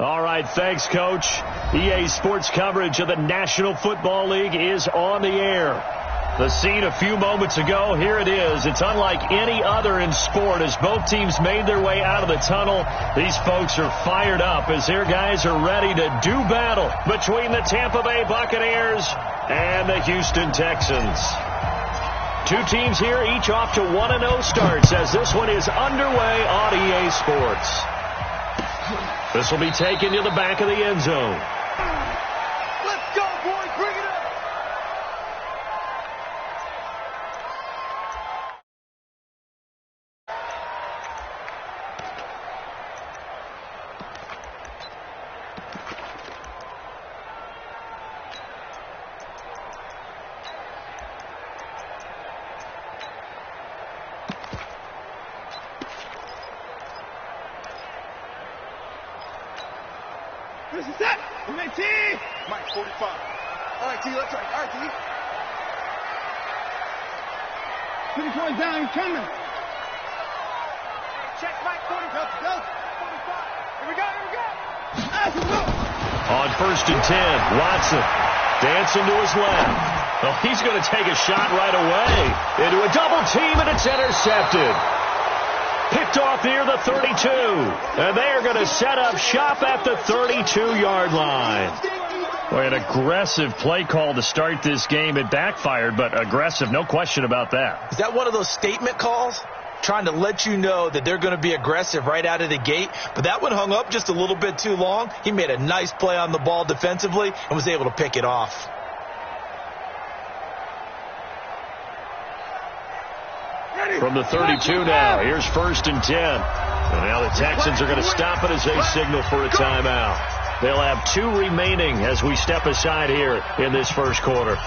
All right, thanks, Coach. EA Sports coverage of the National Football League is on the air. The scene a few moments ago, here it is. It's unlike any other in sport as both teams made their way out of the tunnel. These folks are fired up as their guys are ready to do battle between the Tampa Bay Buccaneers and the Houston Texans. Two teams here, each off to 1-0 starts as this one is underway on EA Sports. This will be taken to the back of the end zone. Let's go, boys. Bring it up. This is it. T. Mike, 45. All right, T, let's try. All right, T. 20 points down, he's coming. Hey, check Mike, 40. Go. 45. Here we go. Let's go. On 1st and 10, Watson dancing to his left. Well, he's going to take a shot right away into a double team, and it's intercepted. Picked off near the 32. And they are going to set up shop at the 32-yard line. Boy, an aggressive play call to start this game. It backfired, but aggressive, no question about that. Is that one of those statement calls? Trying to let you know that they're going to be aggressive right out of the gate. But that one hung up just a little bit too long. He made a nice play on the ball defensively and was able to pick it off. From the 32 now, here's 1st and 10. And now the Texans are going to stop it as they signal for a timeout. They'll have 2 remaining as we step aside here in this first quarter.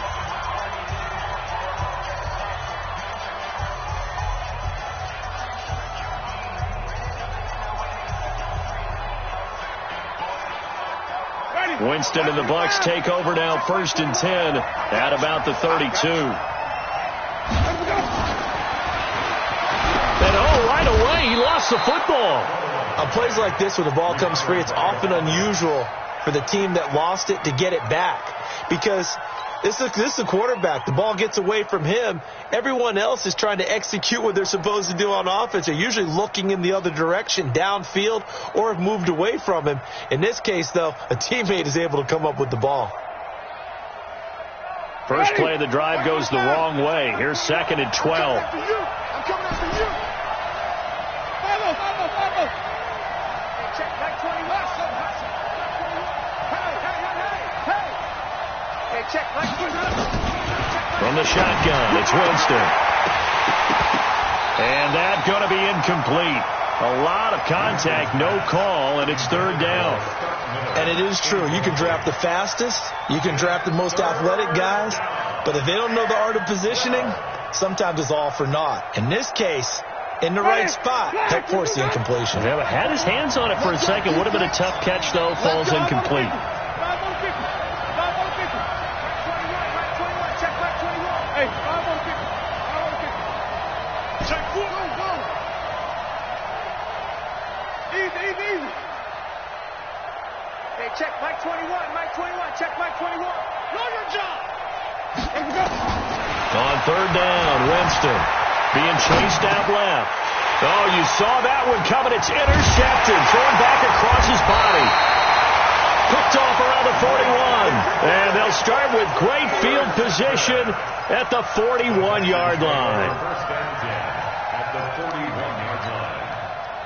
Winston and the Bucs take over now, 1st and 10 at about the 32. Right away, he lost the football. On plays like this, when the ball comes free, it's often unusual for the team that lost it to get it back. Because this is a quarterback. The ball gets away from him. Everyone else is trying to execute what they're supposed to do on offense. They're usually looking in the other direction, downfield, or have moved away from him. In this case, though, a teammate is able to come up with the ball. First play of the drive goes the wrong way. Here's 2nd and 12. I'm coming after you. Check back 21. Hey, check back 21. From the shotgun, it's Winston. And that's going to be incomplete. A lot of contact, no call, and it's 3rd down. And it is true. You can draft the fastest. You can draft the most athletic guys. But if they don't know the art of positioning, sometimes it's all for naught. In this case, in the right spot, help force the incompletion. Yeah, had his hands on it for a second. Would have been a tough catch, though. Falls incomplete. Easy. Hey, check Mike 21. Check Mike 21. Know your job. On 3rd down, Winston being chased out left. Oh, you saw that one coming. It's intercepted. Thrown back across his body. Picked off around the 41. And they'll start with great field position at the 41-yard line.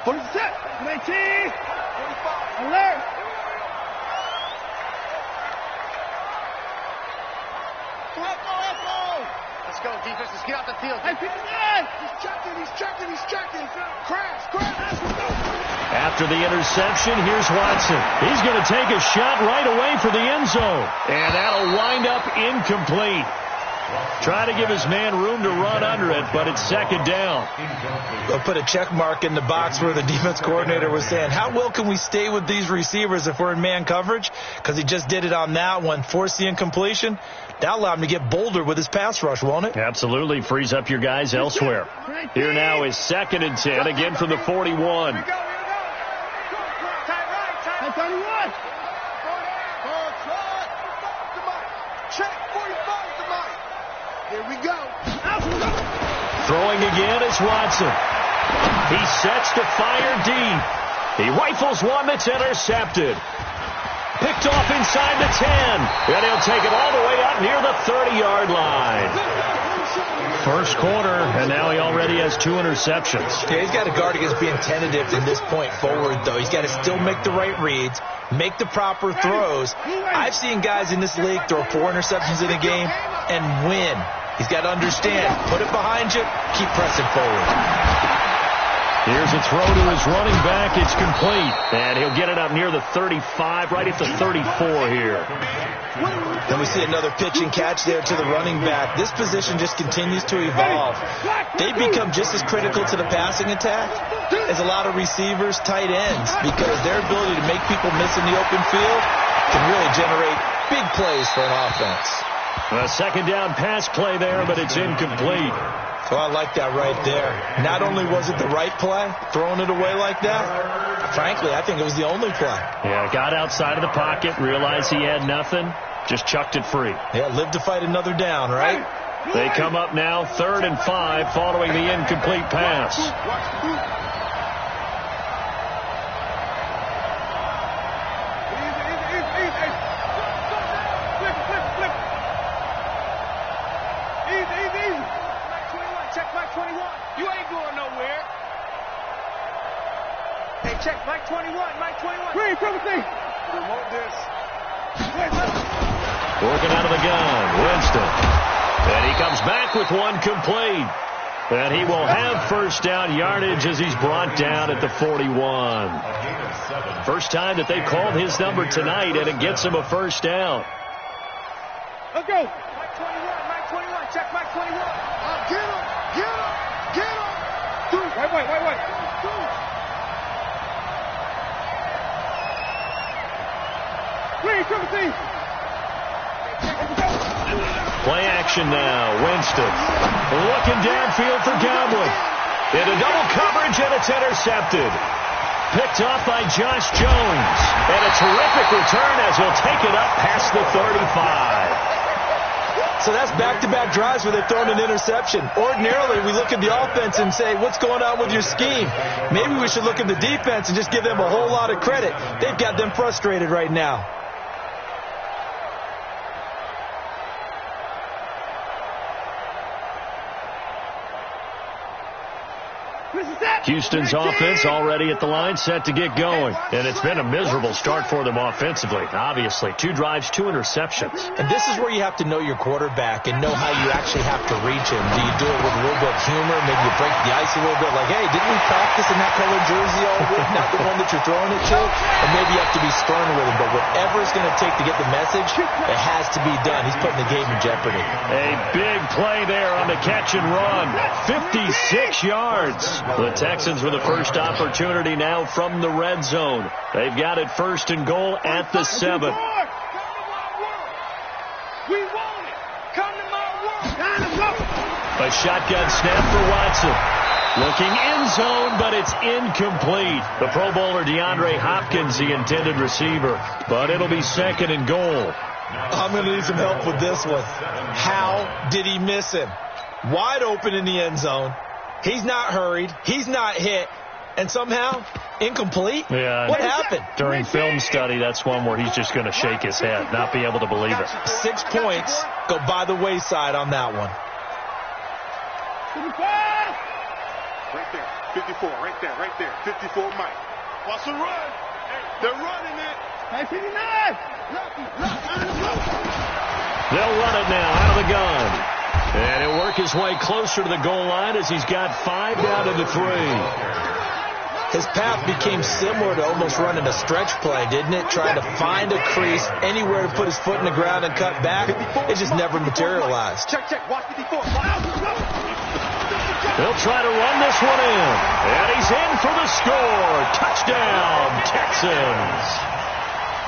What is that? 19. 45. Alert. Let's go, defense. Let's get out the field. Hey, pick it up. He's checking. Crash. After the interception, here's Watson. He's going to take a shot right away for the end zone. And that'll wind up incomplete. Try to give his man room to run under it, but it's 2nd down. They'll put a check mark in the box where the defense coordinator was saying, how well can we stay with these receivers if we're in man coverage? Because he just did it on that one, forced the incompletion. That'll allow him to get bolder with his pass rush, won't it? Absolutely. Frees up your guys elsewhere. Here now is 2nd and 10, again from the 41. 31. Check 45 to Mike. Here we go. Throwing again is Watson. He sets to fire deep. He rifles one that's intercepted. Picked off inside the 10. And he'll take it all the way up near the 30-yard line. First quarter, and now he already has 2 interceptions. Yeah, he's got to guard against being tentative from this point forward, though. He's got to still make the right reads, make the proper throws. I've seen guys in this league throw 4 interceptions in a game and win. He's got to understand, put it behind you, keep pressing forward. Here's a throw to his running back. It's complete. And he'll get it up near the 35, right at the 34 here. Then we see another pitch and catch there to the running back. This position just continues to evolve. They become just as critical to the passing attack as a lot of receivers, tight ends, because their ability to make people miss in the open field can really generate big plays for an offense. A second down pass play there, but it's incomplete. So I like that right there. Not only was it the right play, throwing it away like that, frankly, I think it was the only play. Yeah, got outside of the pocket, realized he had nothing, just chucked it free. Yeah, live to fight another down, right? They come up now 3rd and 5 following the incomplete pass. Check, Mike 21, Mike 21. Green, come with me. Remote this. Working out of the gun, Winston. And he comes back with one complete. And he will have first down yardage as he's brought down at the 41. First time that they've called his number tonight, and it gets him a first down. Let's go. Mike 21, check Mike 21. Get him, get him, get him. Wait. Play action now. Winston looking downfield for Godwin. Into double coverage, and it's intercepted. Picked off by Josh Jones. And a terrific return as he'll take it up past the 35. So that's back-to-back drives where they've thrown an interception. Ordinarily, we look at the offense and say, what's going on with your scheme? Maybe we should look at the defense and just give them a whole lot of credit. They've got them frustrated right now. Houston's offense already at the line, set to get going. And it's been a miserable start for them offensively. Obviously, 2 drives, 2 interceptions. And this is where you have to know your quarterback and know how you actually have to reach him. Do you do it with a little bit of humor? Maybe you break the ice a little bit, like, hey, didn't we practice in that colored jersey all week? Not the one that you're throwing it to? And maybe you have to be stern with him. But whatever it's going to take to get the message, it has to be done. He's putting the game in jeopardy. A big play there on the catch and run. 56 yards. The Texans with the first opportunity now from the red zone. They've got it 1st and goal at the 7. We want it. Come to my world. A shotgun snap for Watson. Looking end zone, but it's incomplete. The Pro Bowler DeAndre Hopkins, the intended receiver. But it'll be 2nd and goal. I'm going to need some help with this one. How did he miss him? Wide open in the end zone. He's not hurried. He's not hit. And somehow, incomplete? Yeah. What happened? During film study, that's one where he's just going to shake his head, not be able to believe it. 6 points go by the wayside on that one. Right there. 54. Right there. 54, Mike. What's the run? They're running it. 59. They'll run it now out of the gun. And he'll work his way closer to the goal line as he's got 5 down to the 3. His path became similar to almost running a stretch play, didn't it? Trying to find a crease, anywhere to put his foot in the ground and cut back. It just never materialized. Check. Watch 54. They'll try to run this one in. And he's in for the score. Touchdown, Texans.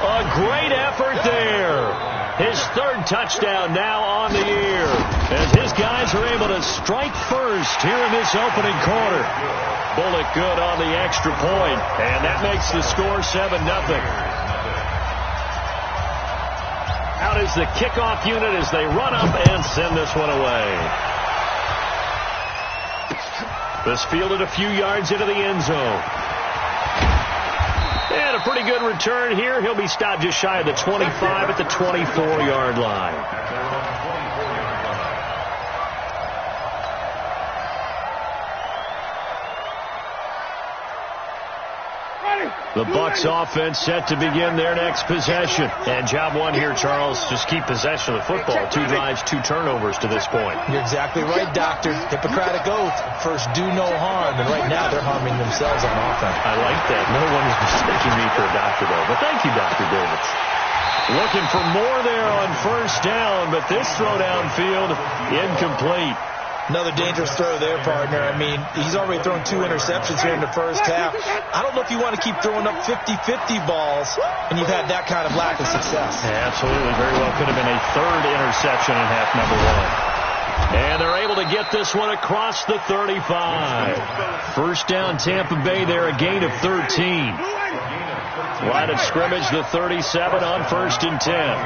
A great effort there. His 3rd touchdown now on the year as his guys are able to strike first here in this opening quarter. Bullock good on the extra point, and that makes the score 7-0. Out is the kickoff unit as they run up and send this one away. This fielded a few yards into the end zone. And a pretty good return here. He'll be stopped just shy of the 25 at the 24-yard line. The Bucs offense set to begin their next possession. And job one here, Charles, just keep possession of the football. 2 drives, 2 turnovers to this point. You're exactly right, Doctor. Hippocratic oath. First, do no harm. And right now, they're harming themselves on offense. I like that. No one is mistaking me for a doctor, though. But thank you, Dr. Davis. Looking for more there on first down, but this throw downfield, incomplete. Another dangerous throw there, partner. I mean, he's already thrown 2 interceptions here in the first half. I don't know if you want to keep throwing up 50-50 balls, and you've had that kind of lack of success. Yeah, absolutely. Very well could have been a 3rd interception in half number 1. And they're able to get this one across the 35. First down, Tampa Bay there, a gain of 13. Line of scrimmage, the 37 on 1st and 10.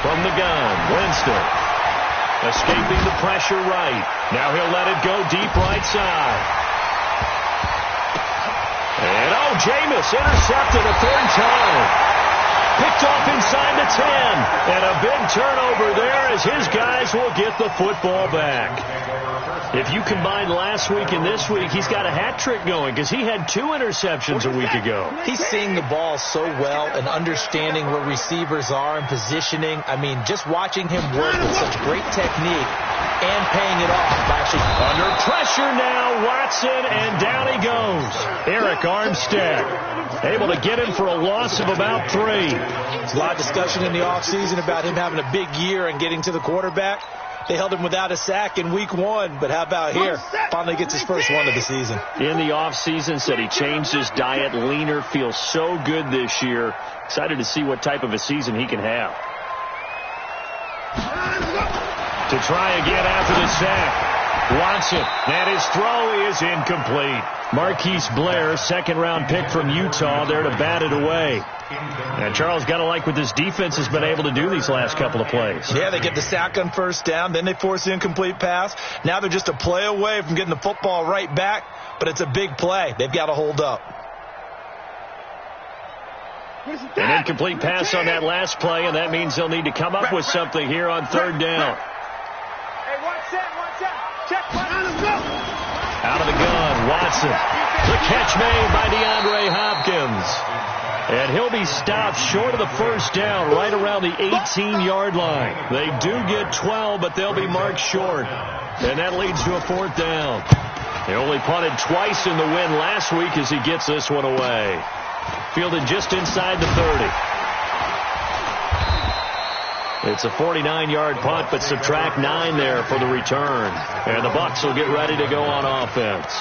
From the gun, Winston. Escaping the pressure right. Now he'll let it go deep right side. And Jameis intercepted a 3rd time. Picked off inside the 10. And a big turnover there as his guys will get the football back. If you combine last week and this week, he's got a hat trick going because he had 2 interceptions a week ago. He's seeing the ball so well and understanding where receivers are and positioning. I mean, just watching him work with such great technique and paying it off. Actually, under pressure now, Watson, and down he goes. Eric Armstead able to get him for a loss of about 3. There's a lot of discussion in the offseason about him having a big year and getting to the quarterback. They held him without a sack in week 1, but how about here? Finally gets his first one of the season. In the offseason, said he changed his diet, leaner, feels so good this year. Excited to see what type of a season he can have. To try again after the sack. Watson, and his throw is incomplete. Marquise Blair, 2nd-round pick from Utah, there to bat it away. And Charles, got to like what this defense has been able to do these last couple of plays. Yeah, they get the sack on first down, then they force the incomplete pass. Now they're just a play away from getting the football right back, but it's a big play. They've got to hold up. An incomplete pass on that last play, and that means they'll need to come up with something here on 3rd down. Out of the gun, Watson. The catch made by DeAndre Hopkins. And he'll be stopped short of the first down, right around the 18-yard line. They do get 12, but they'll be marked short. And that leads to a 4th down. They only punted twice in the win last week as he gets this one away. Fielded just inside the 30. It's a 49-yard punt, but subtract 9 there for the return. And the Bucs will get ready to go on offense.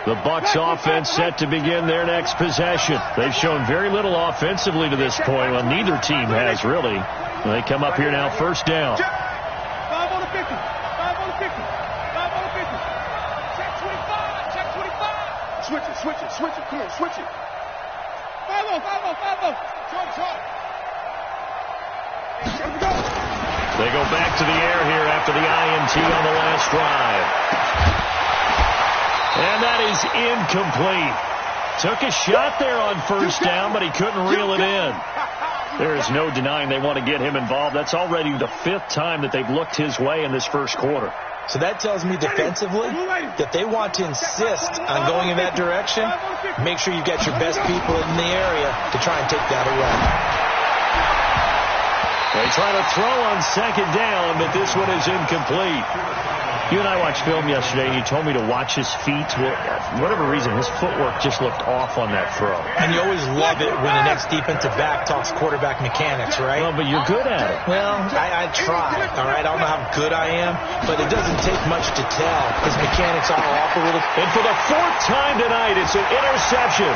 The Bucs offense set to begin their next possession. They've shown very little offensively to this point. Well, neither team has really. They come up here now, 1st down. 5 on the 50. 5 on the 50. 5 on the 50. Check 25. Check 25. Switch it, switch it, switch it. Come on, switch it. 5-0, 5-0, 5-0. Short. Here we go. They go back to the air here after the INT on the last drive. And that is incomplete. Took a shot there on 1st down, but he couldn't reel it in. There is no denying they want to get him involved. That's already the 5th time that they've looked his way in this first quarter. So that tells me defensively that they want to insist on going in that direction. Make sure you've got your best people in the area to try and take that away. They try to throw on 2nd down, but this one is incomplete. You and I watched film yesterday, and you told me to watch his feet. Well, for whatever reason, his footwork just looked off on that throw. And you always love it when the next defensive back talks quarterback mechanics, right? Well, but you're good at it. Well, I try, all right? I don't know how good I am, but it doesn't take much to tell. His mechanics are off a little. And for the 4th time tonight, it's an interception.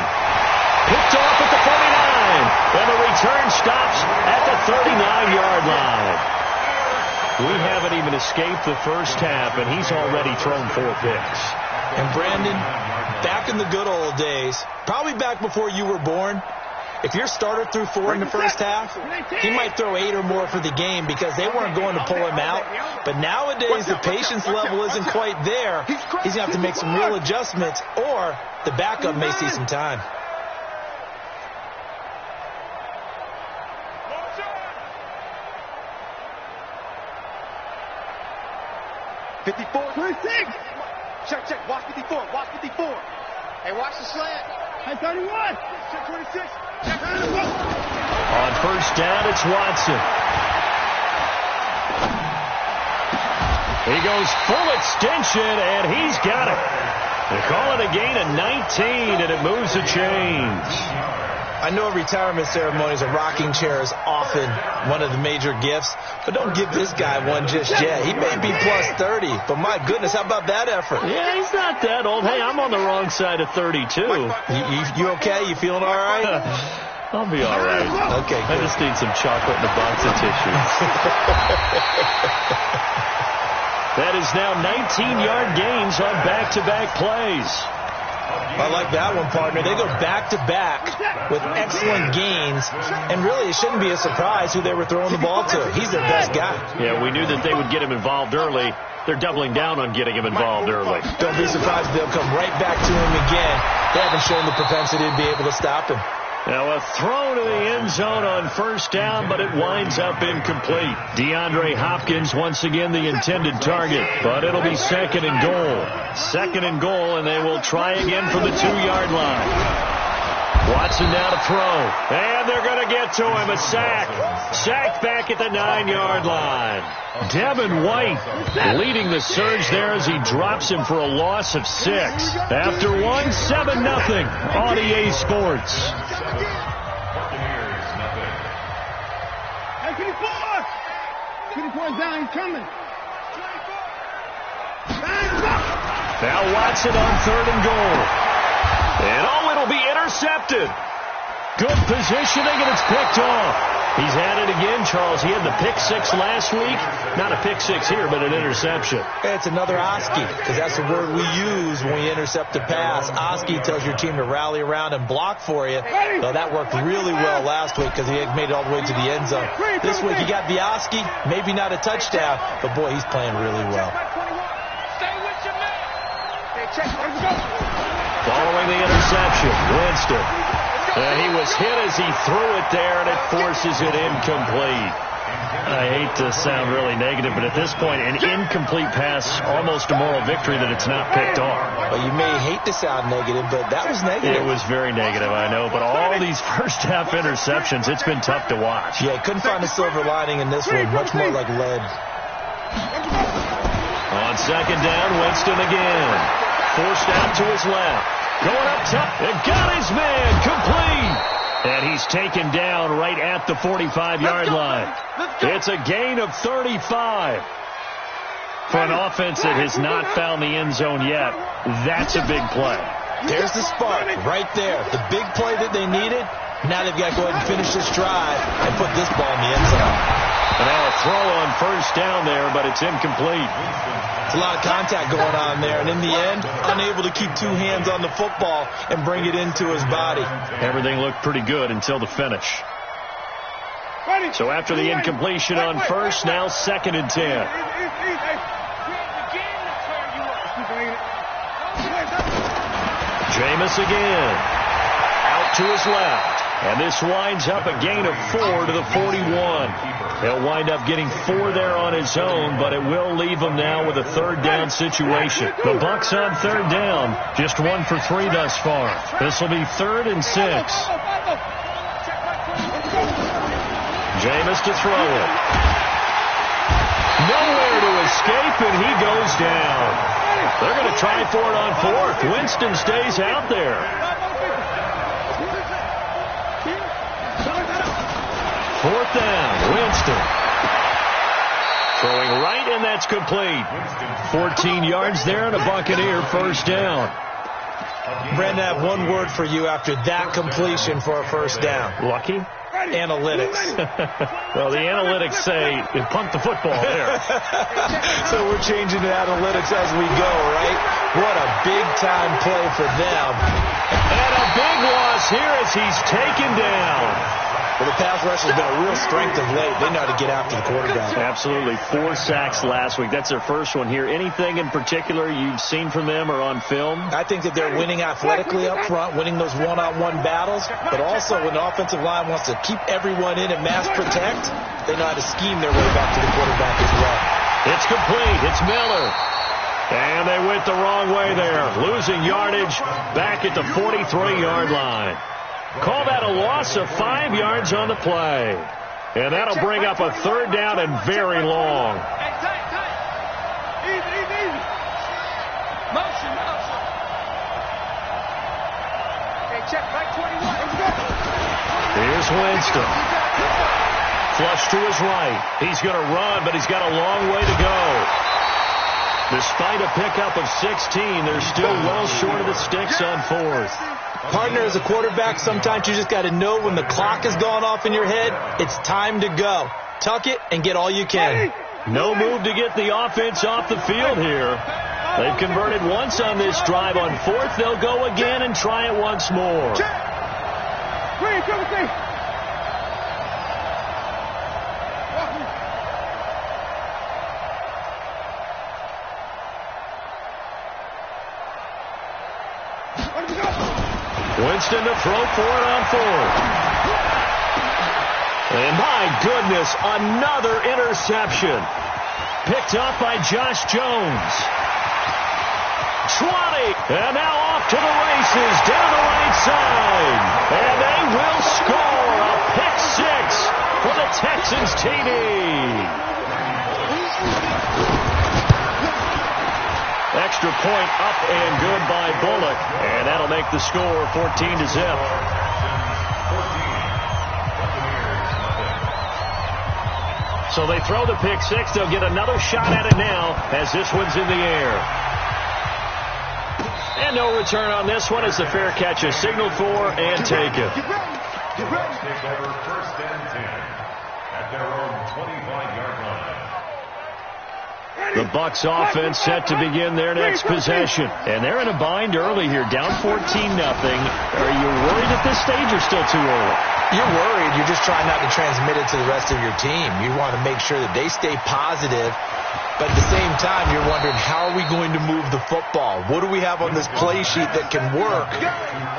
Picked off at the 49. And the return stops at the 39-yard line. We haven't even escaped the first half, and he's already thrown 4 picks. And Brandon, back in the good old days, probably back before you were born, if your starter threw 4 in the first half, he might throw 8 or more for the game because they weren't going to pull him out. But nowadays, the patience level isn't quite there. He's going to have to make some real adjustments, or the backup may see some time. Check. Watch 54. Hey, watch the slant. Hey, 31. Check 26. Check 31. On first down, it's Watson. He goes full extension, and he's got it. They call it a gain of 19, and it moves the chains. I know retirement ceremonies, a rocking chair is often one of the major gifts, but don't give this guy one just yet. He may be plus 30, but my goodness, how about that effort? Yeah, he's not that old. Hey, I'm on the wrong side of 32. You okay? You feeling all right? I'll be all right. Okay, good. I just need some chocolate and a box of tissues. That is now 19-yard gains on back-to-back plays. I like that one, partner. They go back-to-back with excellent gains, and really it shouldn't be a surprise who they were throwing the ball to. He's their best guy. Yeah, we knew that they would get him involved early. They're doubling down on getting him involved early. Don't be surprised if they'll come right back to him again. They haven't shown the propensity to be able to stop him. Now a throw to the end zone on first down, but it winds up incomplete. DeAndre Hopkins once again the intended target, but it'll be second and goal. Second and goal, and they will try again from the 2-yard line. Watson now to throw, and they're going to get to him. A sack. Sacked back at the 9-yard line. Devin White leading the surge there as he drops him for a loss of 6. After one, 7-0 on EA Sports. Hey, 54! 54's down, he's coming. Now Watson on third and goal. And it'll be intercepted. Good positioning, and it's picked off. He's had it again, Charles. He had the pick 6 last week. Not a pick 6 here, but an interception. It's another Oski, because that's the word we use when we intercept a pass. Oski tells your team to rally around and block for you. So that worked really well last week because he had made it all the way to the end zone. This week he got the Oski, maybe not a touchdown, but boy, he's playing really well. Stay with your man. Hey, check. Let's go. Following the interception, Winston. He was hit as he threw it there, and it forces it incomplete. I hate to sound really negative, but at this point, an incomplete pass, almost a moral victory that it's not picked off. Well, you may hate to sound negative, but that was negative. It was very negative, I know. But all these first-half interceptions, it's been tough to watch. Yeah, couldn't find a silver lining in this one. Much more like lead. On second down, Winston again. Forced out to his left. Going up top, and got his man, complete. And he's taken down right at the 45-yard line. It's a gain of 35. For an offense that has not found the end zone yet, that's a big play. There's the spark right there. The big play that they needed. Now they've got to go ahead and finish this drive and put this ball in the end zone. And now a throw on first down there, but it's incomplete. It's a lot of contact going on there, and in the end, unable to keep 2 hands on the football and bring it into his body. Everything looked pretty good until the finish. So after the incompletion on first, now second and 10. Jameis again. Out to his left. And this winds up a gain of 4 to the 41. He'll wind up getting 4 there on his own, but it will leave him now with a third down situation. The Bucs on third down, just 1 for 3 thus far. This will be 3rd and 6. Jameis to throw it. Nowhere to escape, and he goes down. They're going to try for it on 4th. Winston stays out there. 4th down, Winston. Throwing right, and that's complete. 14 yards there and a Buccaneer first down. Brandon, I have one word for you after that completion for a first down. Lucky? Analytics. Well, the analytics say pump the football there. So we're changing to analytics as we go, right? What a big-time play for them. And a big loss here as he's taken down. Well, the pass rush has been a real strength of late. They know how to get after the quarterback. Absolutely. 4 sacks last week. That's their first one here. Anything in particular you've seen from them or on film? I think that they're winning athletically up front, winning those one-on-one battles, but also when the offensive line wants to keep everyone in and mass protect, they know how to scheme their way back to the quarterback as well. It's complete. It's Miller. And they went the wrong way there. Losing yardage back at the 43-yard line. Call that a loss of 5 yards on the play. And that'll bring up a third down and very long. Easy. Motion. Okay, check back 21. Let's go. Here's Winston. Flush to his right. He's going to run, but he's got a long way to go. Despite a pickup of 16, they're still well short of the sticks on 4th. Partner, as a quarterback, sometimes you just got to know when the clock has gone off in your head, it's time to go. Tuck it and get all you can. No move to get the offense off the field here. They've converted once on this drive. On 4th, they'll go again and try it once more. Winston to throw for it on 4th. And my goodness, another interception. Picked up by Josh Jones. 20. And now off to the races down the right side. And they will score a pick 6 for the Texans TD. Extra point up and good by Bullock. And that'll make the score 14-0. So they throw the pick 6. They'll get another shot at it now as this one's in the air. And no return on this one as the fair catch is signaled for and taken. First and 10 at their own 25-yard line. The Bucs offense set to begin their next possession. And they're in a bind early here, down 14-0. Are you worried at this stage or still too early? You're worried. You're just trying not to transmit it to the rest of your team. You want to make sure that they stay positive. But at the same time, you're wondering, how are we going to move the football? What do we have on this play sheet that can work?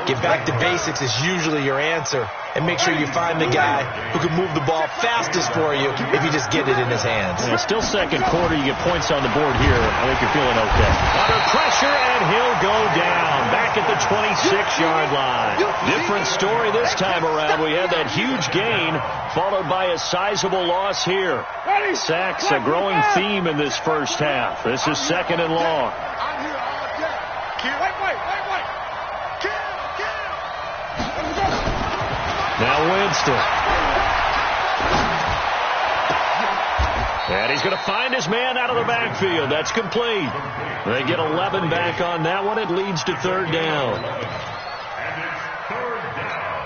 Get back to basics is usually your answer. And make sure you find the guy who can move the ball fastest for you if you just get it in his hands. Well, still second quarter. You get points on the board here. I think you're feeling okay. Under pressure, and he'll go down. Back at the 26-yard line. Different story this time around. We had that huge gain followed by a sizable loss here. Sacks, a growing theme in this first half. This is second and long. Now Winston. And he's going to find his man out of the backfield. That's complete. They get 11 back on that one. It leads to third down. And it's third down.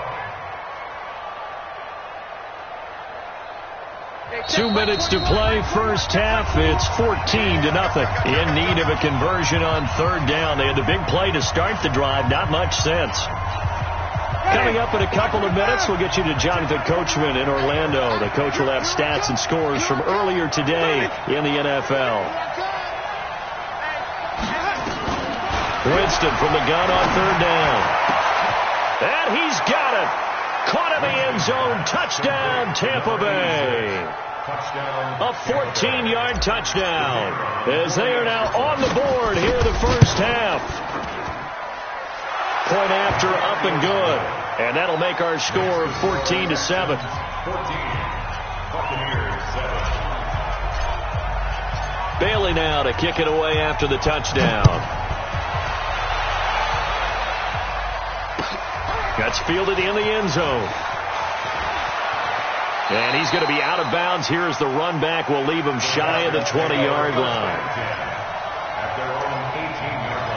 2 minutes to play, first half. It's 14-0. In need of a conversion on third down. They had the big play to start the drive. Not much sense. Coming up in a couple of minutes, we'll get you to Jonathan Coachman in Orlando. The coach will have stats and scores from earlier today in the NFL. Winston from the gun on third down. And he's got it. Caught in the end zone. Touchdown, Tampa Bay. A 14-yard touchdown as they are now on the board here in the first half. Point after, up and good. And that'll make our score 14-7. 14. Buccaneers 7. Bailey now to kick it away after the touchdown. That's fielded in the end zone. And he's going to be out of bounds. Here's the run back. We'll leave him shy of the 20-yard line. At their own 18-yard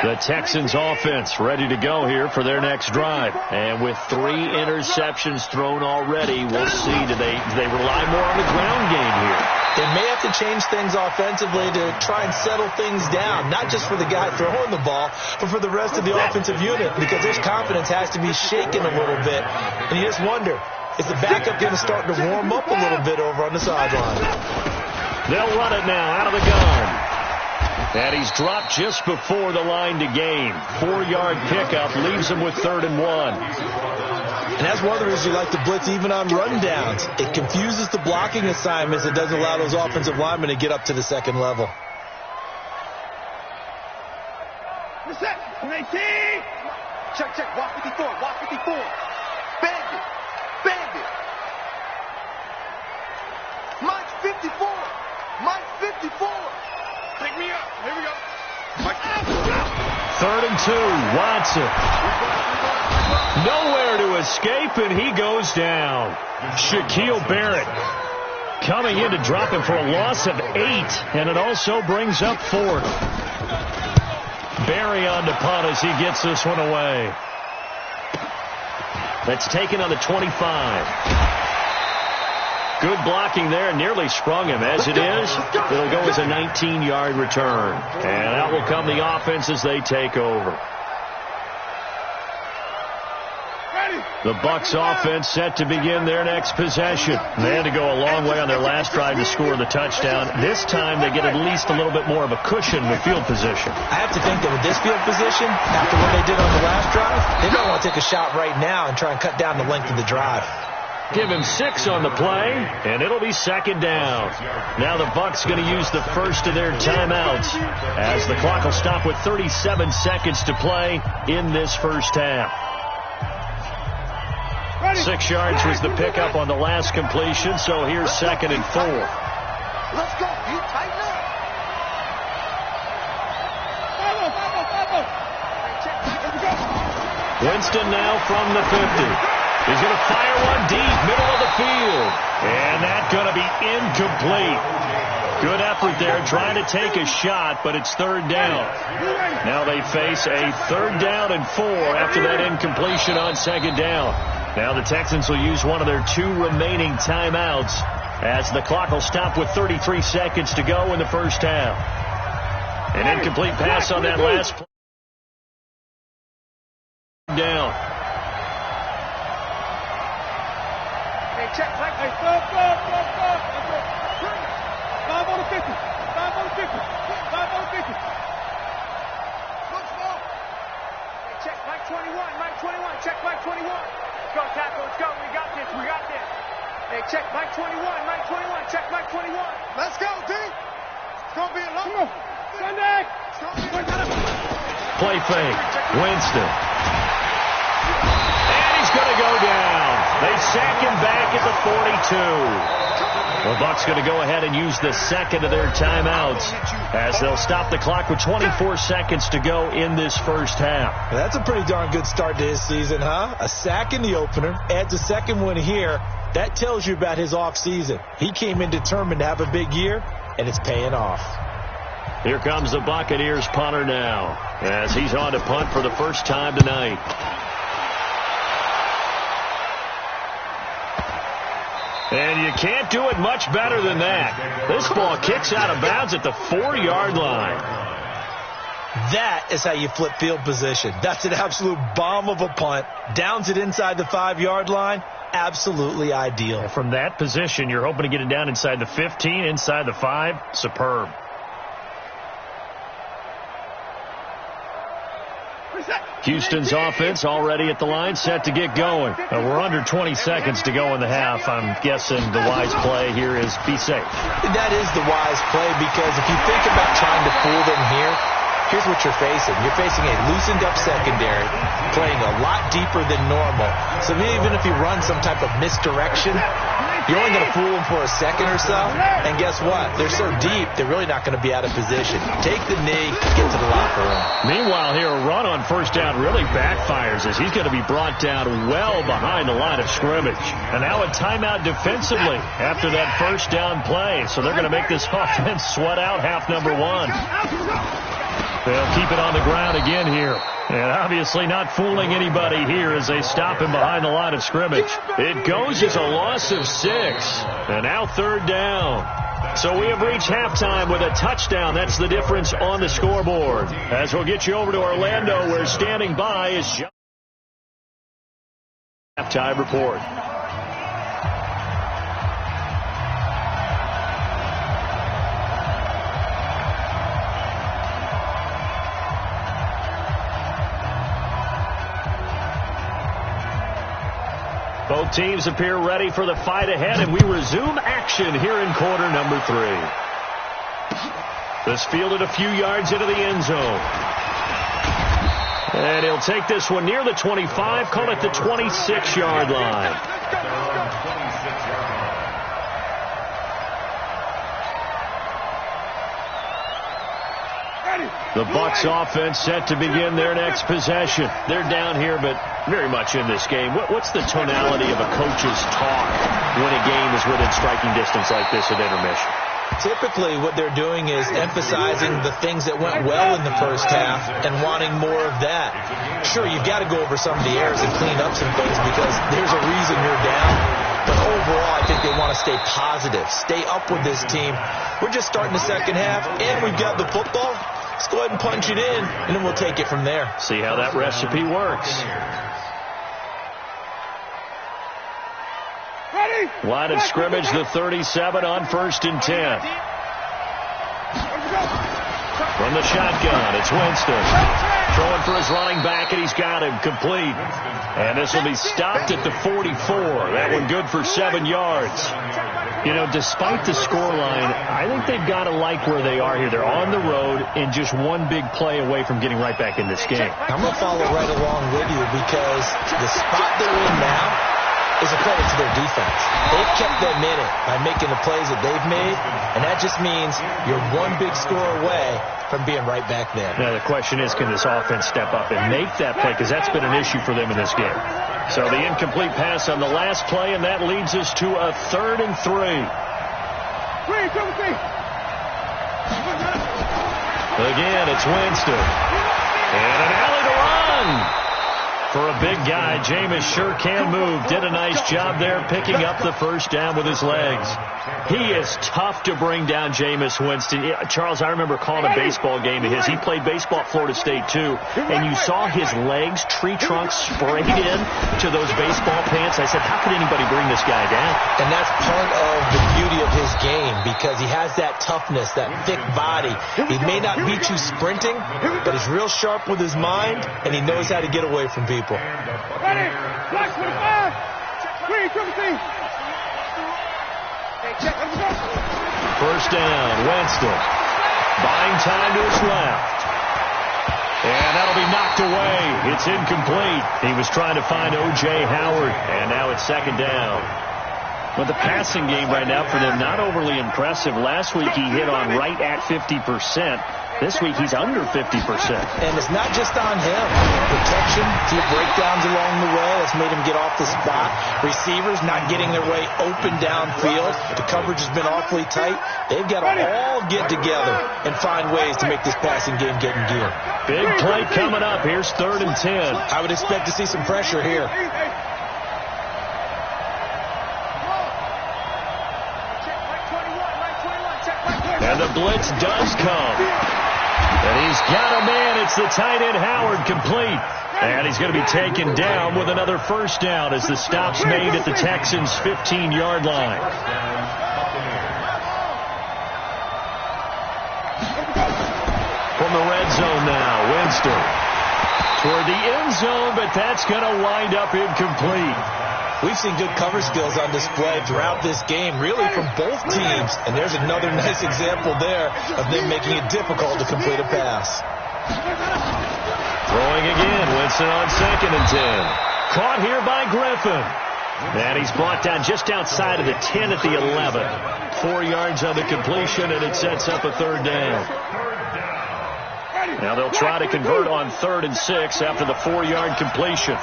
The Texans offense ready to go here for their next drive. And with 3 interceptions thrown already, we'll see. Do they rely more on the ground game here? They may have to change things offensively to try and settle things down, not just for the guy throwing the ball, but for the rest of the offensive unit, because their confidence has to be shaken a little bit. And you just wonder, is the backup going to start to warm up a little bit over on the sideline? They'll run it now out of the gun. And he's dropped just before the line to gain. 4-yard pickup leaves him with 3rd and 1. And that's one of the reasons you like to blitz even on rundowns. It confuses the blocking assignments. It doesn't allow those offensive linemen to get up to the second level. Reset. 19. Check. Walk 54. Bang it. Mike's 54. 54. Take me up. Here we go. Mike. 3rd and 2. Watson. Nowhere to escape, and he goes down. Shaquille Barrett coming in to drop him for a loss of 8, and it also brings up 4th. Barry on to punt as he gets this one away. That's taken on the 25. Good blocking there. Nearly sprung him. As it is, it'll go as a 19-yard return. And out will come the offense as they take over. The Bucs offense set to begin their next possession. They had to go a long way on their last drive to score the touchdown. This time they get at least a little bit more of a cushion with field position. I have to think that with this field position, after what they did on the last drive, they might want to take a shot right now and try and cut down the length of the drive. Give him 6 on the play, and it'll be 2nd down. Now the Bucs going to use the first of their timeouts as the clock will stop with 37 seconds to play in this first half. 6 yards was the pickup on the last completion, so here's 2nd and 4. Let's go. You tighten up. 5-0. Winston now from the 50. He's going to fire one deep, middle of the field. And that's going to be incomplete. Good effort there, trying to take a shot, but it's 3rd down. Now they face a 3rd down and 4 after that incompletion on 2nd down. Now the Texans will use one of their 2 remaining timeouts as the clock will stop with 33 seconds to go in the first half. An incomplete pass on that last play. Down. Hey, check. Hey, stop. 5 on the 50. 5 on the 50. 5 on the 50. Let's go. Hey, check. Mike 21. Check Mike 21. Let's go, tackle. Let's go. We got this. Hey, check Mike 21. Check Mike 21. Let's go, D. It's going to be a long one. Sunday. Play fake. Winston. And he's going to go down. They sack him back at the 42. The Bucs going to go ahead and use the 2nd of their timeouts as they'll stop the clock with 24 seconds to go in this first half. That's a pretty darn good start to his season, huh? A sack in the opener, adds a 2nd one here. That tells you about his offseason. He came in determined to have a big year, and it's paying off. Here comes the Buccaneers punter now as he's on to punt for the first time tonight. And you can't do it much better than that. This ball kicks out of bounds at the 4-yard line. That is how you flip field position. That's an absolute bomb of a punt. Downs it inside the 5-yard line. Absolutely ideal. From that position, you're hoping to get it down inside the 15, inside the 5. Superb. Houston's offense already at the line, set to get going. We're under 20 seconds to go in the half. I'm guessing the wise play here is be safe. That is the wise play, because if you think about trying to fool them here, here's what you're facing. You're facing a loosened up secondary, playing a lot deeper than normal. So even if you run some type of misdirection, you're only going to fool them for a second or so. And guess what? They're so deep, they're really not going to be out of position. Take the knee, get to the locker room. Meanwhile, here, a run on first down really backfires as he's going to be brought down well behind the line of scrimmage. And now a timeout defensively after that first down play. So they're going to make this offense sweat out half number 1. They'll keep it on the ground again here. And obviously not fooling anybody here as they stop him behind the line of scrimmage. It goes as a loss of 6. And now 3rd down. So we have reached halftime with a touchdown. That's the difference on the scoreboard. As we'll get you over to Orlando, where standing by is John. Halftime report. Both teams appear ready for the fight ahead, and we resume action here in quarter number 3. This fielded a few yards into the end zone. And he'll take this one near the 25, call it the 26-yard line. The Bucs offense set to begin their next possession. They're down here, but very much in this game. What's the tonality of a coach's talk when a game is within striking distance like this at intermission? Typically, what they're doing is emphasizing the things that went well in the first half and wanting more of that. Sure, you've got to go over some of the errors and clean up some things because there's a reason you're down. But overall, I think they want to stay positive, stay up with this team. We're just starting the second half, and we've got the football. Let's go ahead and punch it in, and then we'll take it from there. See how that recipe works. Line of scrimmage, the 37 on 1st and 10. From the shotgun, it's Winston. Throwing for his running back, and he's got him complete. And this will be stopped at the 44. That one good for 7 yards. You know, despite the scoreline, I think they've got to like where they are here. They're on the road and just one big play away from getting right back in this game. I'm going to follow right along with you because the spot they're in now is a credit to their defense. They've kept them in it by making the plays that they've made, and that just means you're one big score away from being right back there. Now, the question is, can this offense step up and make that play? Because that's been an issue for them in this game. So the incomplete pass on the last play, and that leads us to a 3rd and 3. Again, it's Winston. And an alley to run. For a big guy, Jameis sure can move. Did a nice job there picking up the first down with his legs. He is tough to bring down, Jameis Winston. Charles, I remember calling a baseball game of his. He played baseball at Florida State, too. And you saw his legs, tree trunks sprayed in to those baseball pants. I said, how could anybody bring this guy down? And that's part of the beauty of his game because he has that toughness, that thick body. He may not beat you sprinting, but he's real sharp with his mind, and he knows how to get away from people. Ready? Black 25. Green, triple team. First down, Winston. Buying time to his left. And that'll be knocked away. It's incomplete. He was trying to find O.J. Howard, and now it's 2nd down. But the passing game right now for them, not overly impressive. Last week he hit on right at 50%. This week he's under 50%. And it's not just on him. Protection, few breakdowns along the way. That's made him get off the spot. Receivers not getting their way open downfield. The coverage has been awfully tight. They've got to all get together and find ways to make this passing game get in gear. Big play coming up. Here's 3rd and 10. I would expect to see some pressure here. And the blitz does come. And he's got a man. It's the tight end Howard, complete. And he's going to be taken down with another first down as the stop's made at the Texans' 15-yard line. From the red zone now, Winston. Toward the end zone, but that's going to wind up incomplete. We've seen good cover skills on display throughout this game, really from both teams. And there's another nice example there of them making it difficult to complete a pass. Throwing again, Winston on 2nd and 10. Caught here by Griffin. And he's brought down just outside of the 10 at the 11. 4 yards on the completion, and it sets up a 3rd down. Now they'll try to convert on 3rd and 6 after the 4-yard completion.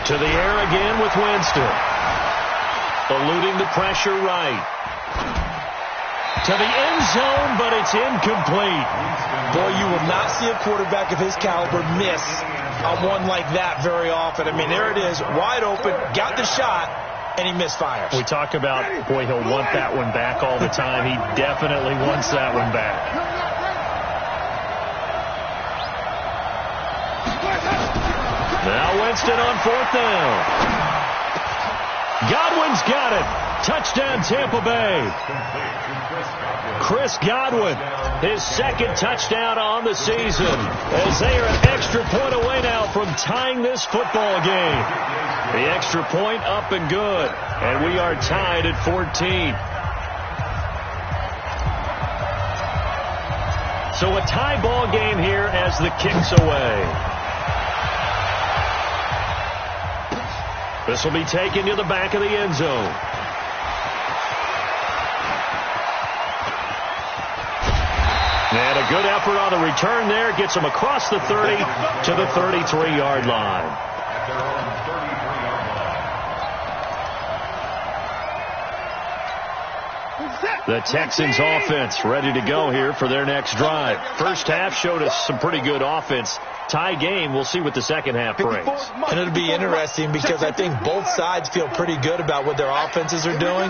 To the air again with Winston. Eluding the pressure right. To the end zone, but it's incomplete. Boy, you will not see a quarterback of his caliber miss on one like that very often. I mean, there it is, wide open, got the shot, and he misfires. We talk about, boy, he'll want that one back all the time. He definitely wants that one back. Now Winston on 4th down. Godwin's got it. Touchdown, Tampa Bay. Chris Godwin, his 2nd touchdown on the season, as they are an extra point away now from tying this football game. The extra point up and good, and we are tied at 14. So a tie ball game here as the kick's away. This will be taken to the back of the end zone. And a good effort on the return there. Gets him across the 30 to the 33-yard line. The Texans offense ready to go here for their next drive. First half showed us some pretty good offense. Tie game. We'll see what the second half brings. And it'll be interesting because I think both sides feel pretty good about what their offenses are doing.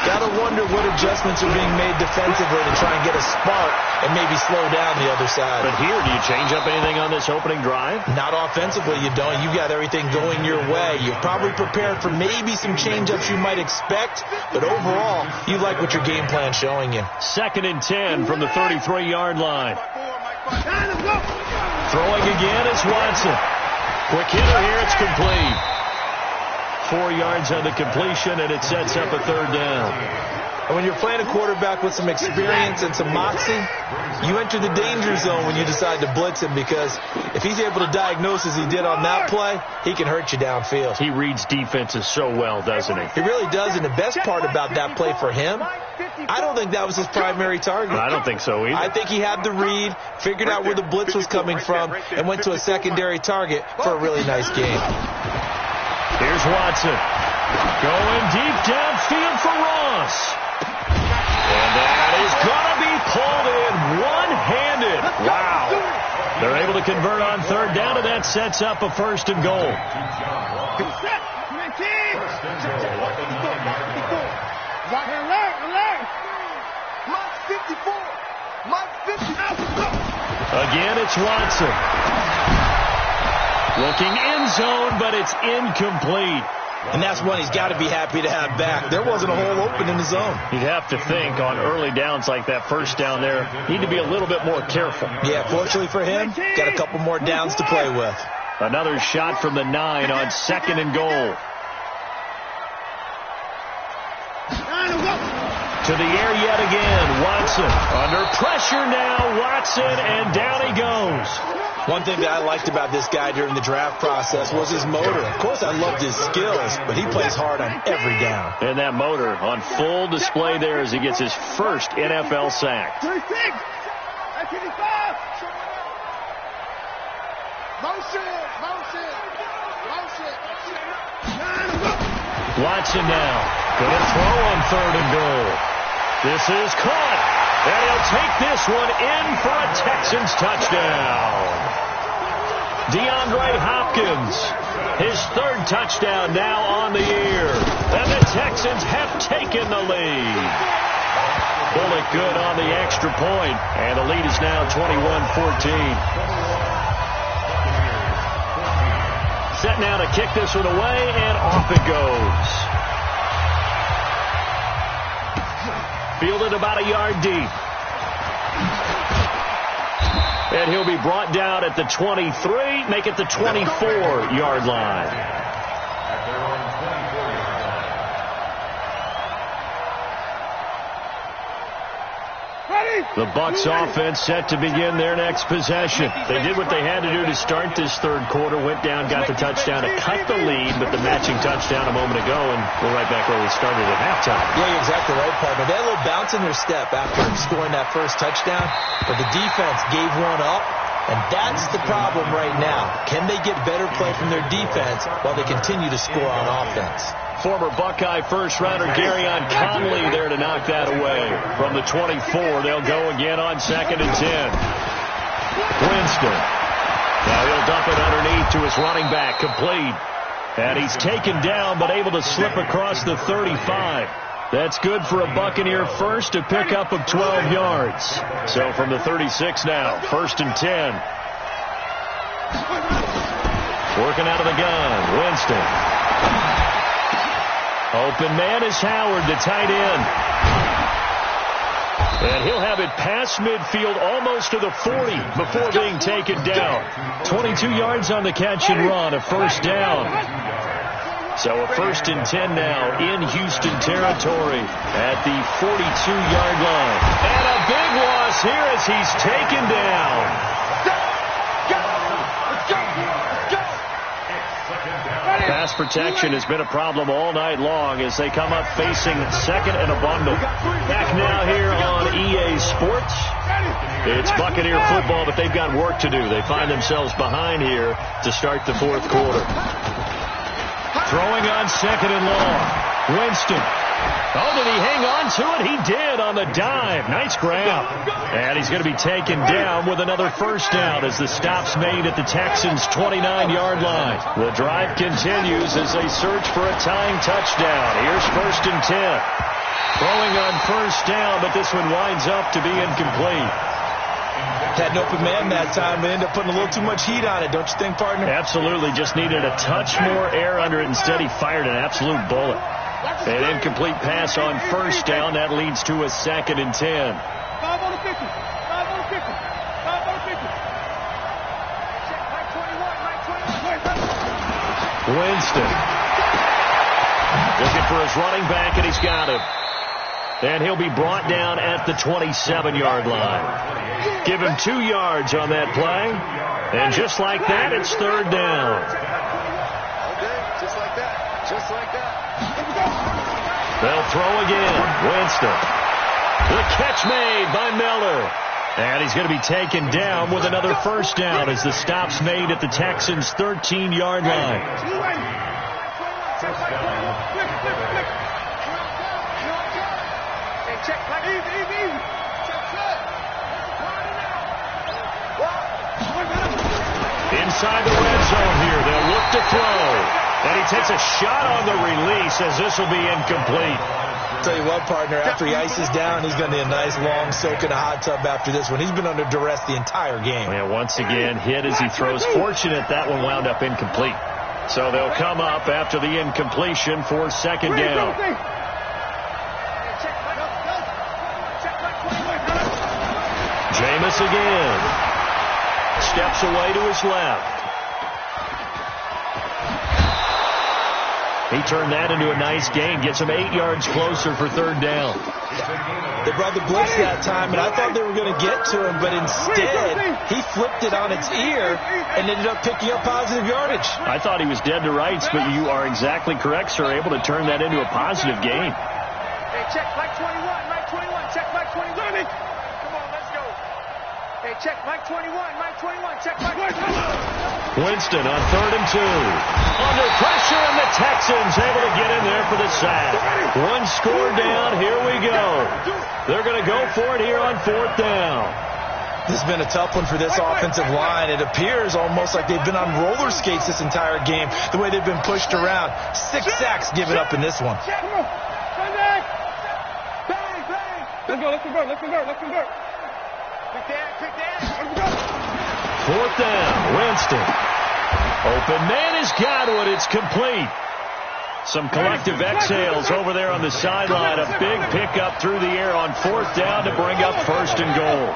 Got to wonder what adjustments are being made defensively to try and get a spark and maybe slow down the other side. But here, do you change up anything on this opening drive? Not offensively, you don't. You've got everything going your way. You're probably prepared for maybe some change-ups you might expect, but overall, you like what your game plan's showing you. 2nd and 10 from the 33-yard line. Throwing again is Watson. Quick hitter here, it's complete. 4 yards on the completion, and it sets up a 3rd down. And when you're playing a quarterback with some experience and some moxie, you enter the danger zone when you decide to blitz him, because if he's able to diagnose as he did on that play, he can hurt you downfield. He reads defenses so well, doesn't he? He really does, and the best part about that play for him, I don't think that was his primary target. I don't think so either. I think he had the read, figured out where the blitz was coming from, and went to a secondary target for a really nice game. Here's Watson. Going deep downfield for Ross. And that is going to be pulled in one-handed. Wow. They're able to convert on 3rd down, and that sets up a 1st and goal. Again, it's Watson. Looking end zone, but it's incomplete. And that's one he's got to be happy to have back. There wasn't a hole open in the zone. You'd have to think on early downs like that, 1st down there, need to be a little bit more careful. Yeah, fortunately for him, got a couple more downs to play with. Another shot from the 9 on 2nd and goal. To the air yet again, Watson. Under pressure now, Watson, and down he goes. One thing that I liked about this guy during the draft process was his motor. Of course, I loved his skills, but he plays hard on every down. And that motor on full display there as he gets his first NFL sack. Watson now. Going to throw on 3rd and goal. This is caught. And he'll take this one in for a Texans touchdown. DeAndre Hopkins, his 3rd touchdown now on the year. And the Texans have taken the lead. Bullock good on the extra point, and the lead is now 21-14. Set now to kick this one away, and off it goes. Fielded about a yard deep. And he'll be brought down at the 23, make it the 24-yard line. The Bucs offense set to begin their next possession. They did what they had to do to start this 3rd quarter, went down, got the touchdown to cut the lead, but the matching touchdown a moment ago, and we're right back where we started at halftime. Yeah, you're exactly right, partner. They had a little bounce in their step after scoring that 1st touchdown, but the defense gave one up, And that's the problem right now. Can they get better play from their defense while they continue to score on offense? Former Buckeye first-rounder Garyon Conley there to knock that away. From the 24, they'll go again on 2nd and 10. Winston. Now he'll dump it underneath to his running back, complete. And he's taken down but able to slip across the 35. That's good for a Buccaneer first, a pickup of 12 yards. So from the 36 now, 1st and 10. Working out of the gun, Winston. Open man is Howard, the tight end. And he'll have it past midfield almost to the 40 before being taken down. 22 yards on the catch and run, a first down. So a 1st and 10 now in Houston territory at the 42-yard line. And a big loss here as he's taken down. Pass protection has been a problem all night long as they come up facing 2nd and a bundle. Back now here on EA Sports. It's Buccaneer football, but they've got work to do. They find themselves behind here to start the 4th quarter. Throwing on 2nd and long. Winston. Oh, did he hang on to it? He did on the dive. Nice grab. And he's going to be taken down with another first down as the stop's made at the Texans' 29-yard line. The drive continues as they search for a tying touchdown. Here's 1st and 10. Throwing on first down, but this one winds up to be incomplete. Had an open man that time, but ended up putting a little too much heat on it, don't you think, partner? Absolutely. Just needed a touch more air under it. Instead, he fired an absolute bullet. An incomplete pass on first down. That leads to a 2nd and 10. 5 on the 50. 5 on the 50. 5 on the 50. Winston. Looking for his running back, and he's got him. And he'll be brought down at the 27-yard line. Give him 2 yards on that play. And just like that, it's 3rd down. Okay, just like that. Just like that. They'll throw again. Winston. The catch made by Miller. And he's going to be taken down with another first down as the stop's made at the Texans' 13-yard line. Inside the red zone here, they'll look to throw. And he takes a shot on the release as this will be incomplete. Tell you what, partner, after he ices down, he's going to need a nice long soak in a hot tub after this one. He's been under duress the entire game. And once again, hit as he throws. Fortunate that one wound up incomplete. So they'll come up after the incompletion for 2nd down. Jameis again. Steps away to his left. He turned that into a nice gain. Gets him 8 yards closer for 3rd down. They brought the blitz that time, and I thought they were going to get to him, but instead, he flipped it on its ear and ended up picking up positive yardage. I thought he was dead to rights, but you are exactly correct, sir. Able to turn that into a positive gain. Hey, check Mike 21, Mike 21, check Mike 21. Come on, let's go. Hey, check Mike 21, Mike 21, check Mike 21. Winston on 3rd and 2. Under pressure, and the Texans able to get in there for the sack. One score down. Here we go. They're going to go for it here on 4th down. This has been a tough one for this offensive line. It appears almost like they've been on roller skates this entire game, the way they've been pushed around. 6 sacks given up in this one. Come on. Come back. Bang, bang. Let's go, let's convert, let's convert, let's convert. Quick down, quick down. Let's go. 4th down. Winston. Open man is Godwin. It's complete. Some collective exhales over there on the sideline. A big pickup through the air on 4th down to bring up 1st and goal.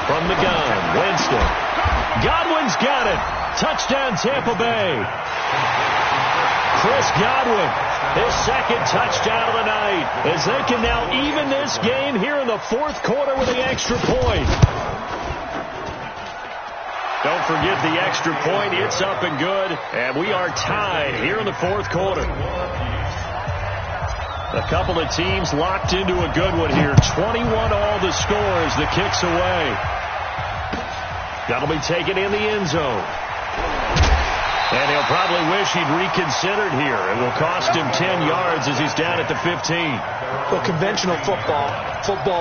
From the gun, Winston. Godwin's got it. Touchdown, Tampa Bay. Chris Godwin, his 2nd touchdown of the night, as they can now even this game here in the 4th quarter with the extra point. Don't forget the extra point. It's up and good, and we are tied here in the 4th quarter. A couple of teams locked into a good one here. 21 all the score as the kick's away. That'll be taken in the end zone. And he'll probably wish he'd reconsidered here. It will cost him 10 yards as he's down at the 15. Well, conventional football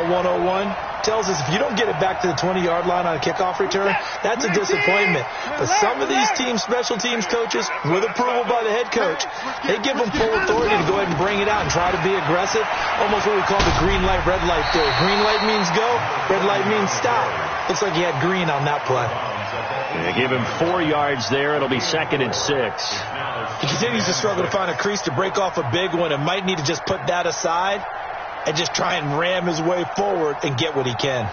101, tells us if you don't get it back to the 20-yard line on a kickoff return, that's a disappointment. But some of these special teams coaches, with approval by the head coach, they give them full authority to go ahead and bring it out and try to be aggressive. Almost what we call the green light, red light theory. Green light means go, red light means stop. Looks like he had green on that play. They give him 4 yards there. It'll be 2nd and 6. He continues to struggle to find a crease to break off a big one and might need to just put that aside and just try and ram his way forward and get what he can.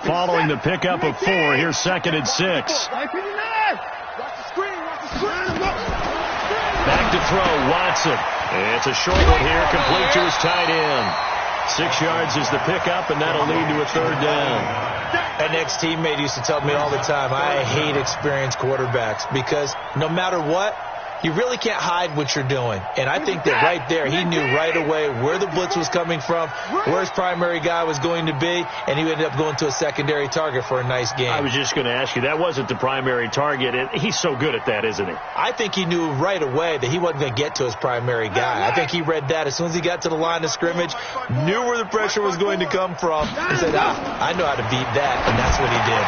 Following the pickup of 4, here's 2nd and 6. Back to throw, Watson. It's a short one here, complete to his tight end. 6 yards is the pickup, and that'll lead to a 3rd down. An ex-teammate used to tell me all the time, I hate experienced quarterbacks because no matter what, you really can't hide what you're doing. And I think that right there, he knew right away where the blitz was coming from, where his primary guy was going to be, and he ended up going to a secondary target for a nice game. I was just going to ask you, that wasn't the primary target. He's so good at that, isn't he? I think he knew right away that he wasn't going to get to his primary guy. I think he read that as soon as he got to the line of scrimmage, knew where the pressure was going to come from, and said, I know how to beat that, and that's what he did.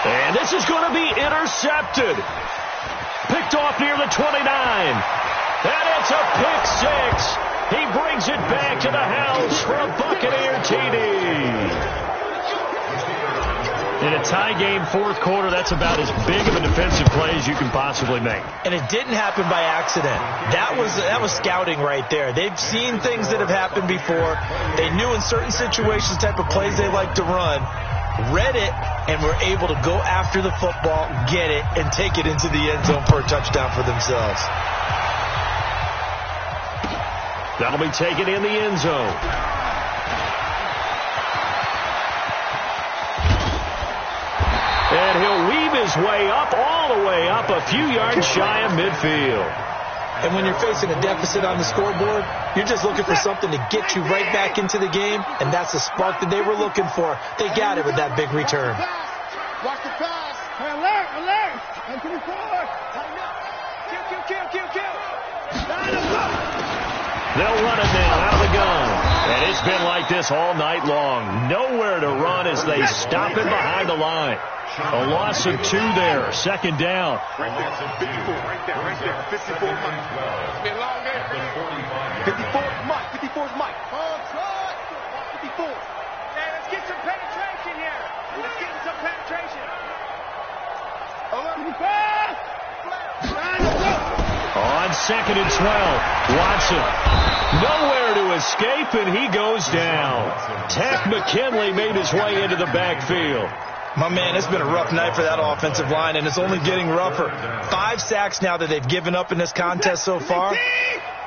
And this is going to be intercepted. Picked off near the 29. And it's a pick 6. He brings it back to the house for a Buccaneer TD. In a tie game, 4th quarter, that's about as big of a defensive play as you can possibly make. And it didn't happen by accident. That was scouting right there. They've seen things that have happened before. They knew in certain situations the type of plays they like to run. Read it, and were able to go after the football, get it, and take it into the end zone for a touchdown for themselves. That'll be taken in the end zone. And he'll weave his way up, all the way up, a few yards shy of midfield. And when you're facing a deficit on the scoreboard, you're just looking for something to get you right back into the game, and that's the spark that they were looking for. They got it with that big return. Watch the pass. Hey, alert. And to the forward. Kill. They'll run it now out of the gun. And it's been like this all night long. Nowhere to run as they stop him behind the line. A loss of 2 there. 2nd down. Right there. 54 Mike. It's been a long game. 54's Mike. 54. Hey, let's get some penetration here. Let's get some penetration. On 2nd and 12, Watson nowhere to escape, and he goes down. Takk McKinley made his way into the backfield. My man, it's been a rough night for that offensive line, and it's only getting rougher. 5 sacks now that they've given up in this contest so far.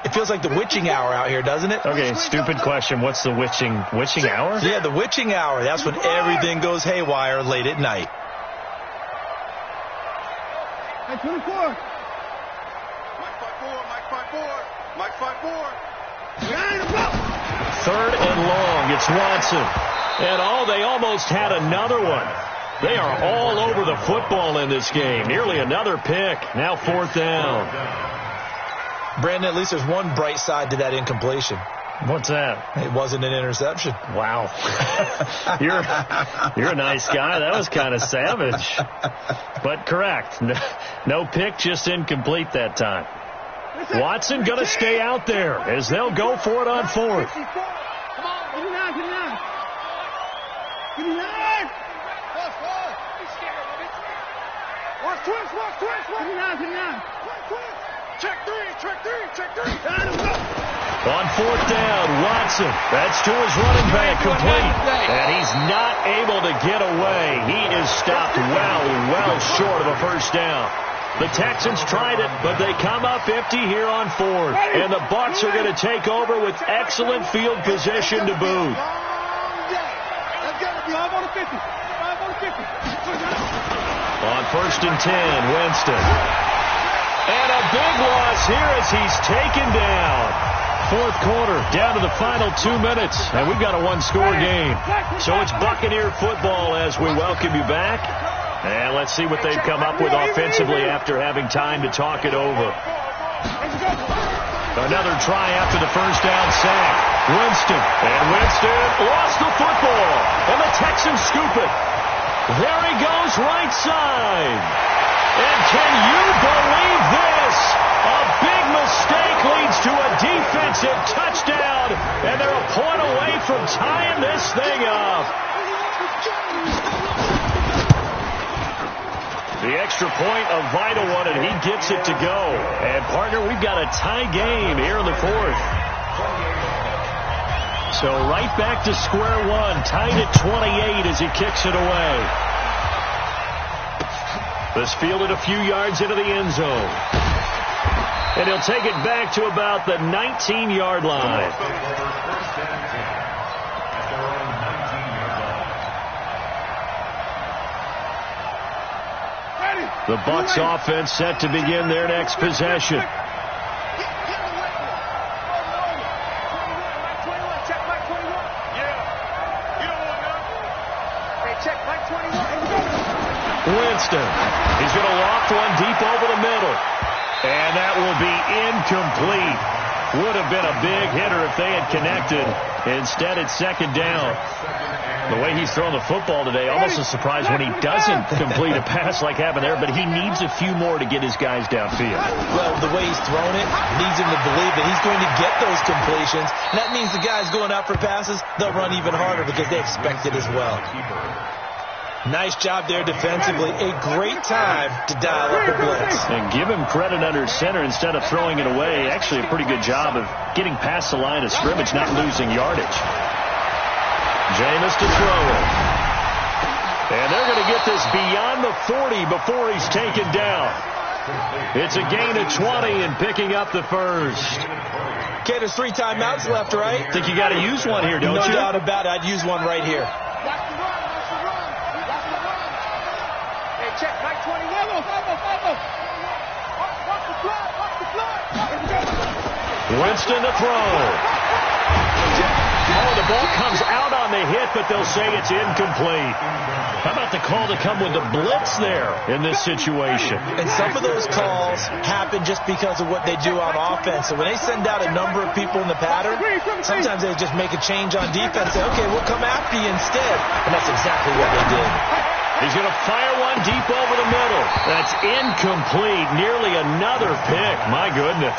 It feels like the witching hour out here, doesn't it? Okay, stupid question. What's the witching hour? Yeah, the witching hour. That's when everything goes haywire late at night. Hey, 24. Mike 5-4. 3rd and long. It's Watson. And they almost had another one. They are all over the football in this game. Nearly another pick. Now 4th down. Brandon, at least there's one bright side to that incompletion. What's that? It wasn't an interception. Wow. You're a nice guy. That was kind of savage. But correct. No pick, just incomplete that time. Watson going to stay out there as they'll go for it on 4th. Come on, get it out. Watch twist. Get it out. Check three. On 4th down, Watson. That's to his running back, complete. And he's not able to get away. He is stopped well short of a 1st down. The Texans tried it, but they come up empty here on fourth. And the Bucs are going to take over with excellent field position to boot. On 1st and 10, Winston. And a big loss here as he's taken down. Fourth quarter, down to the final 2 minutes, and we've got a one-score game. So it's Buccaneer football as we welcome you back. And let's see what they've come up with offensively after having time to talk it over. Another try after the first down sack. Winston. And Winston lost the football. And the Texans scoop it. There he goes right side. And can you believe this? A big mistake leads to a defensive touchdown. And they're a point away from tying this thing up. The extra point, a vital one, and he gets it to go. And, partner, we've got a tie game here in the fourth. So right back to square one, tied at 28 as he kicks it away. This fielded a few yards into the end zone. And he'll take it back to about the 19-yard line. The Bucs offense set to begin their next possession. Winston. He's going to loft one deep over the middle. And that will be incomplete. Would have been a big hitter if they had connected. Instead, it's second down. The way he's throwing the football today, almost a surprise when he doesn't complete a pass like happened there, but he needs a few more to get his guys downfield. Well, the way he's throwing it leads him to believe that he's going to get those completions. And that means the guys going out for passes, they'll run even harder because they expect it as well. Nice job there defensively. A great time to dial up a blitz. And give him credit under center instead of throwing it away. Actually, a pretty good job of getting past the line of scrimmage, not losing yardage. Jameis to throw it. And they're going to get this beyond the 40 before he's taken down. It's a gain of 20 and picking up the first. Okay, there's 3 timeouts left, right? Think you got to use one here, don't you? No doubt about it. I'd use one right here. Check, Mike 20. Winston to throw. Oh, the ball comes out on the hit, but they'll say it's incomplete. How about the call to come with the blitz there in this situation? And some of those calls happen just because of what they do on offense. So when they send out a number of people in the pattern, sometimes they just make a change on defense. Say, okay, we'll come after you instead. And that's exactly what they did. He's going to fire one deep over the middle. That's incomplete. Nearly another pick. My goodness.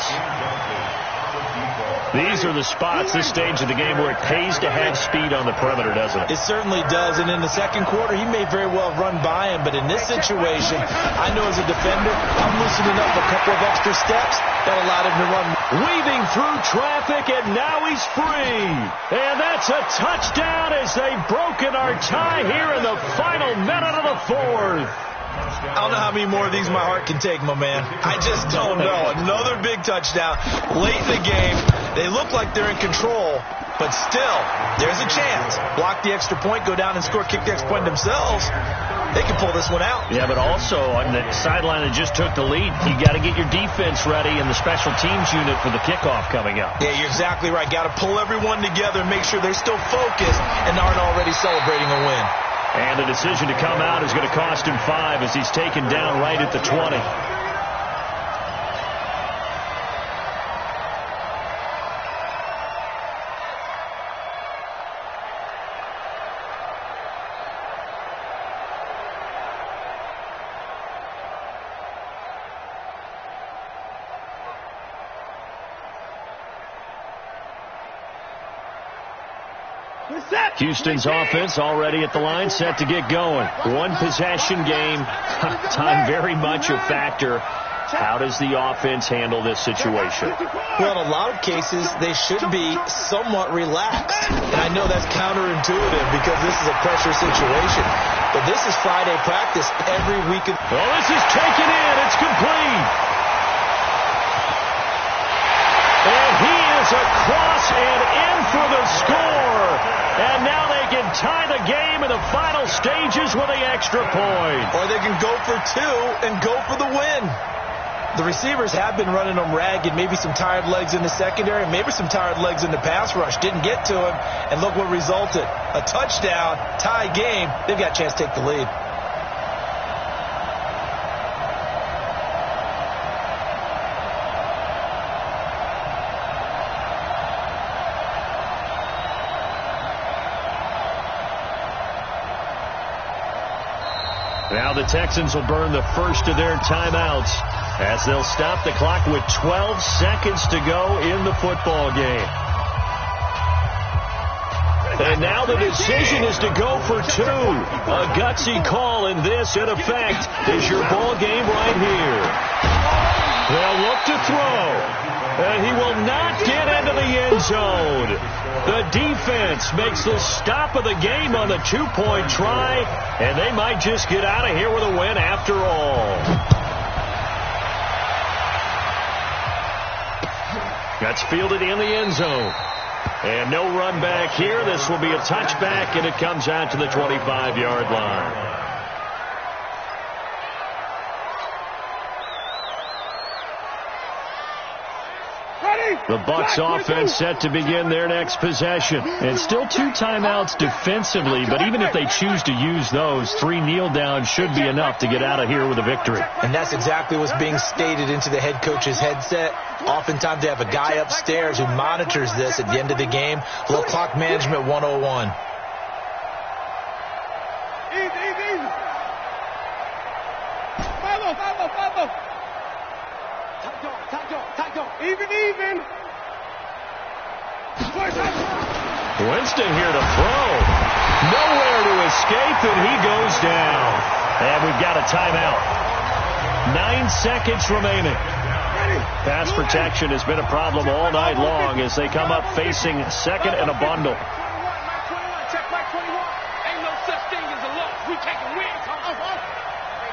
These are the spots, this stage of the game, where it pays to have speed on the perimeter, doesn't it? It certainly does. And in the second quarter, he may very well run by him. But in this situation, I know as a defender, I'm loosening up a couple of extra steps that allowed him to run. Weaving through traffic, and now he's free. And that's a touchdown as they've broken our tie here in the final minute of the fourth. I don't know how many more of these my heart can take, my man. I just don't know. Another big touchdown late in the game. They look like they're in control, but still, there's a chance. Block the extra point, go down and score, kick the extra point themselves. They can pull this one out. Yeah, but also on the sideline that just took the lead, you got to get your defense ready and the special teams unit for the kickoff coming up. Yeah, you're exactly right. Got to pull everyone together and make sure they're still focused and aren't already celebrating a win. And the decision to come out is going to cost him 5 as he's taken down right at the 20. Houston's offense already at the line, set to get going. One possession game. Time very much a factor. How does the offense handle this situation? Well, in a lot of cases, they should be somewhat relaxed. And I know that's counterintuitive because this is a pressure situation. But this is Friday practice every week. Well, this is taken in. It's complete. Shoots and in for the score. And now they can tie the game in the final stages with the extra point. Or they can go for two and go for the win. The receivers have been running them ragged, maybe some tired legs in the secondary, maybe some tired legs in the pass rush. Didn't get to him, and look what resulted. A touchdown, tie game. They've got a chance to take the lead. Now the Texans will burn the first of their timeouts as they'll stop the clock with 12 seconds to go in the football game. And now the decision is to go for two. A gutsy call, and this, in effect, is your ball game right here. They'll look to throw. And he will not get into the end zone. The defense makes the stop of the game on the two-point try, and they might just get out of here with a win after all. That's fielded in the end zone. And no run back here. This will be a touchback, and it comes out to the 25-yard line. The Bucs offense set to begin their next possession. And still two timeouts defensively, but even if they choose to use those, 3 kneel downs should be enough to get out of here with a victory. And that's exactly what's being stated into the head coach's headset. Oftentimes they have a guy upstairs who monitors this at the end of the game. A little clock management 101. Easy. 5-0. Even. Winston here to throw. Nowhere to escape, and he goes down. And we've got a timeout. 9 seconds remaining. Pass protection has been a problem all night long as they come up facing second and a bundle. Check back 21. Ain't no such thing as a loss. We taking wins.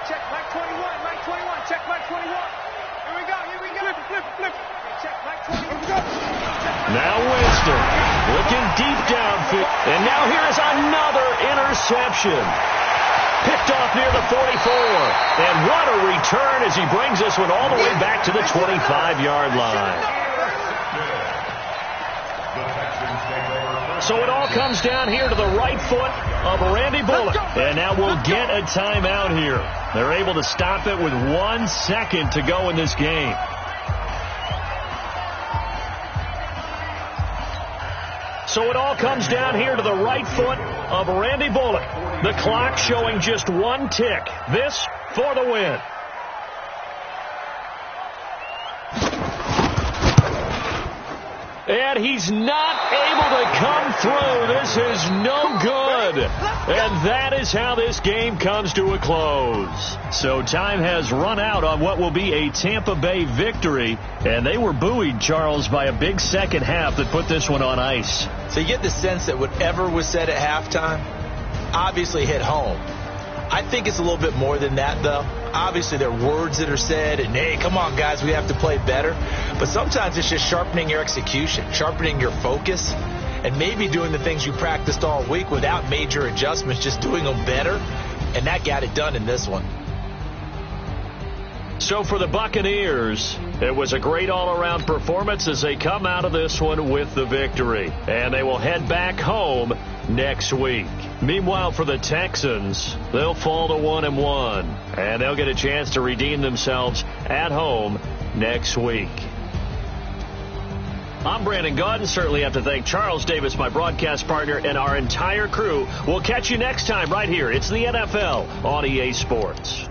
Check back 21. Check back 21. Here we go. Flip. Check back 21. Now Winston looking deep downfield. And now here is another interception. Picked off near the 44. And what a return as he brings this one all the way back to the 25-yard line. So it all comes down here to the right foot of Randy Bullock. And now we'll get a timeout here. They're able to stop it with 1 second to go in this game. So it all comes down here to the right foot of Randy Bullock. The clock showing just 1 tick. This for the win. And he's not able to come through. This is no good. And that is how this game comes to a close. So time has run out on what will be a Tampa Bay victory. And they were buoyed, Charles, by a big second half that put this one on ice. So you get the sense that whatever was said at halftime obviously hit home. I think it's a little bit more than that, though. Obviously, there are words that are said, and, hey, come on, guys, we have to play better. But sometimes it's just sharpening your execution, sharpening your focus, and maybe doing the things you practiced all week without major adjustments, just doing them better. And that got it done in this one. So for the Buccaneers, it was a great all-around performance as they come out of this one with the victory. And they will head back home next week. Meanwhile, for the Texans, they'll fall to 1-1. And they'll get a chance to redeem themselves at home next week. I'm Brandon Gaudin. Certainly have to thank Charles Davis, my broadcast partner, and our entire crew. We'll catch you next time right here. It's the NFL on EA Sports.